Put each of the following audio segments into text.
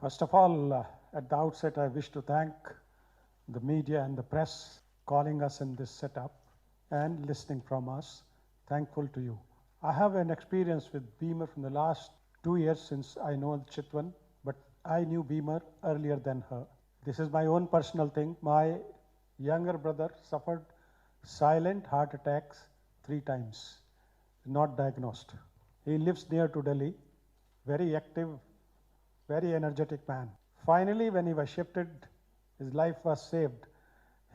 First of all, at the outset, I wish to thank the media and the press calling us in this setup and listening from us. Thankful to you. I have an experience with Bemer from the last 2 years since I know Chitwan, but I knew Bemer earlier than her. This is my own personal thing. My younger brother suffered silent heart attacks 3 times, not diagnosed. He lives near to Delhi, very active, very energetic man. Finally, when he was shifted, his life was saved.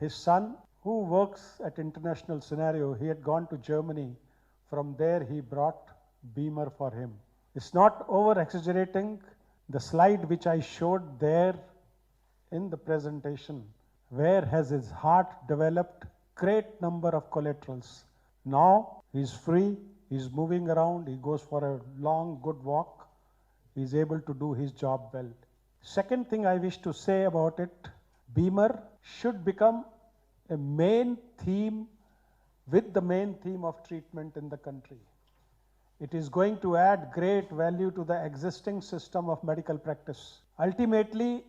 His son, who works at international scenario, he had gone to Germany. From there, he brought Bemer for him. It's not over exaggerating the slide which I showed there in the presentation, where has his heart developed great number of collaterals. Now he's free, he's moving around, he goes for a long good walk, he's able to do his job well. Second thing I wish to say about it, Bemer should become a main theme with the main theme of treatment in the country. It is going to add great value to the existing system of medical practice. Ultimately,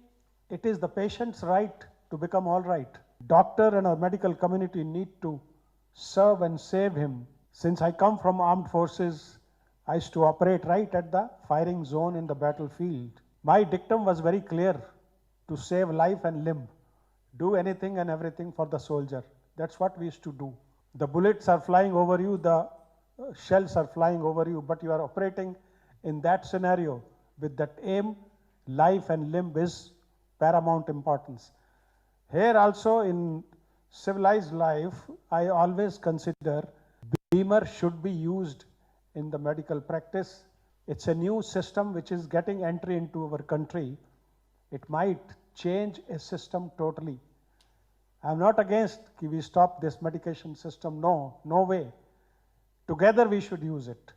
it is the patient's right to become all right. Doctor and our medical community need to serve and save him. Since I come from armed forces, I used to operate right at the firing zone in the battlefield. My dictum was very clear: to save life and limb. Do anything and everything for the soldier. That's what we used to do. The bullets are flying over you, the shells are flying over you, but you are operating in that scenario with that aim. Life and limb is paramount importance. Here also in civilized life, I always consider Bemer should be used in the medical practice. It's a new system which is getting entry into our country. It might change a system totally. I'm not against we stop this medication system. No way. Together we should use it.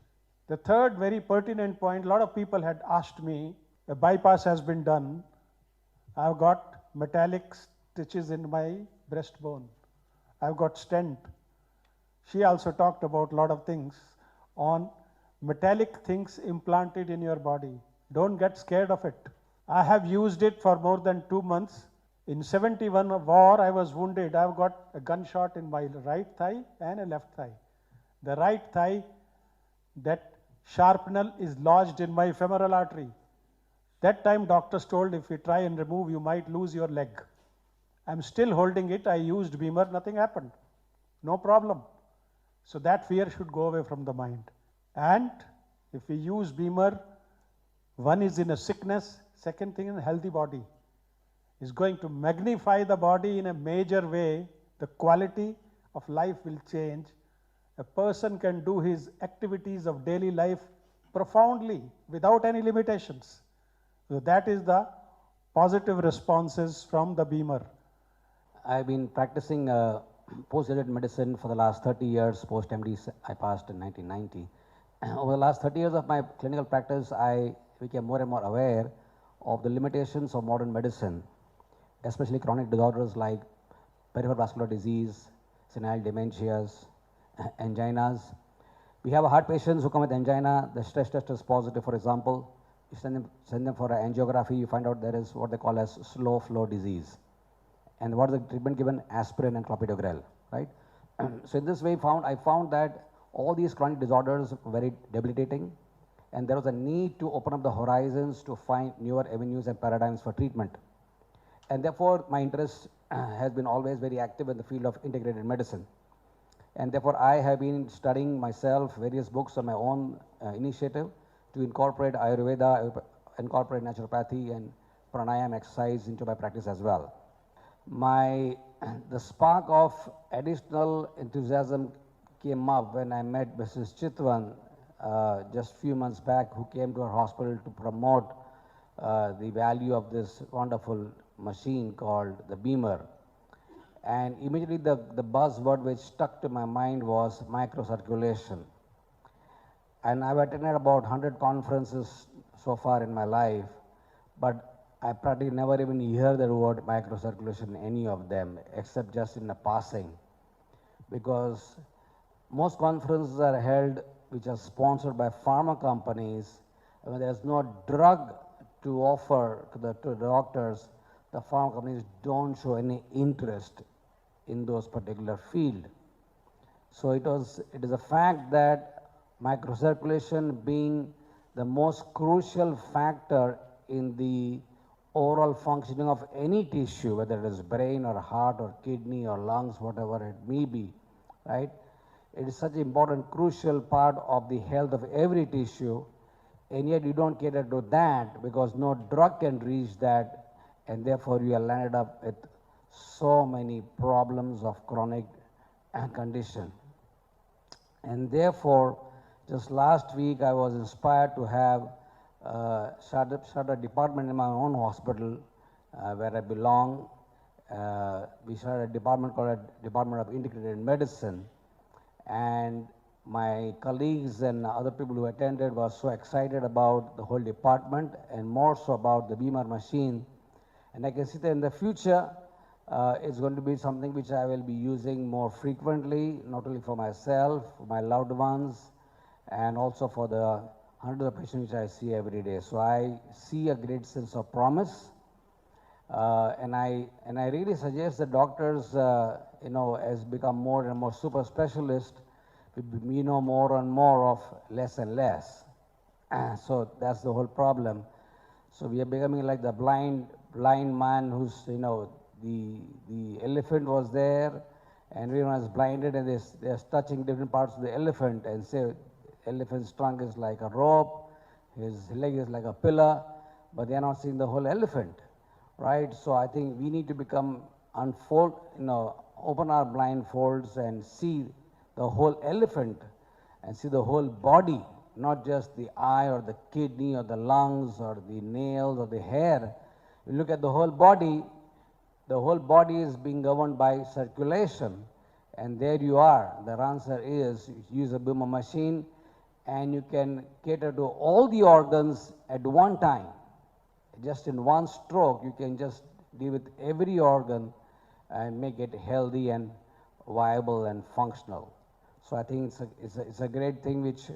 The third very pertinent point, a lot of people had asked me, a bypass has been done. I've got metallic stitches in my breastbone. I've got stent. She also talked about a lot of things on metallic things implanted in your body. Don't get scared of it. I have used it for more than 2 months. In 71 war, I was wounded. I've got a gunshot in my right thigh and a left thigh. The right thigh, that sharpnel is lodged in my femoral artery. That time doctors told if you try and remove, you might lose your leg. I'm still holding it. I used Bemer, nothing happened. No problem. So that fear should go away from the mind. And if we use Bemer, one is in a sickness, second thing in a healthy body. Is going to magnify the body in a major way. The quality of life will change. A person can do his activities of daily life profoundly without any limitations. So that is the positive responses from the Bemer. I've been practicing postgraduate medicine for the last 30 years. Post-MD, I passed in 1990. Over the last 30 years of my clinical practice, I became more and more aware of the limitations of modern medicine, especially chronic disorders like peripheral vascular disease, senile dementias, anginas. We have heart patients who come with angina, the stress test is positive, for example. You send them for an angiography, you find out there is what they call as slow flow disease. And what is the treatment given? Aspirin and clopidogrel, right? So in this way, I found that all these chronic disorders were very debilitating, and there was a need to open up the horizons to find newer avenues and paradigms for treatment. And therefore, my interest has been always very active in the field of integrated medicine. And therefore, I have been studying myself various books on my own initiative to incorporate Ayurveda, incorporate naturopathy and pranayama exercise into my practice as well. The spark of additional enthusiasm came up when I met Mrs. Chitwan just a few months back, who came to our hospital to promote the value of this wonderful machine called the Bemer. And immediately the buzzword which stuck to my mind was microcirculation. And I've attended about 100 conferences so far in my life, but I practically never even hear the word microcirculation in any of them, except just in a passing. Because most conferences are held which are sponsored by pharma companies, when there's no drug to offer to the doctors, the pharma companies don't show any interest in those particular field. So it is a fact that microcirculation being the most crucial factor in the overall functioning of any tissue, whether it is brain or heart or kidney or lungs, whatever it may be, right? It is such an important, crucial part of the health of every tissue, and yet you don't cater to that because no drug can reach that, and therefore you are landed up with so many problems of chronic condition. And therefore, just last week I was inspired to have start a department in my own hospital where I belong. We started a department called Department of Integrated Medicine, and my colleagues and other people who attended were so excited about the whole department and more so about the Bemer machine. And I can see that in the future, it's going to be something which I will be using more frequently, not only for myself, for my loved ones, and also for the hundreds of patients which I see every day. So I see a great sense of promise, and I really suggest that doctors, as become more and more super specialists, we know more and more of less and less. So that's the whole problem. So we are becoming like the blind man who's, the elephant was there and everyone is blinded and they're touching different parts of the elephant and say elephant's trunk is like a rope, his leg is like a pillar, but they're not seeing the whole elephant, right? So I think we need to become open our blindfolds and see the whole elephant and see the whole body, not just the eye or the kidney or the lungs or the nails or the hair. You look at the whole body is being governed by circulation, and there you are. The answer is use a Bemer machine and you can cater to all the organs at one time. Just in one stroke, you can just deal with every organ and make it healthy and viable and functional. So I think it's a great thing which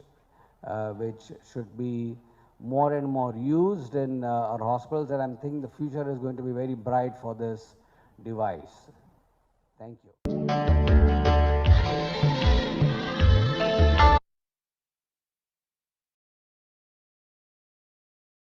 should be more and more used in our hospitals, and I'm thinking the future is going to be very bright for this device. Thank you.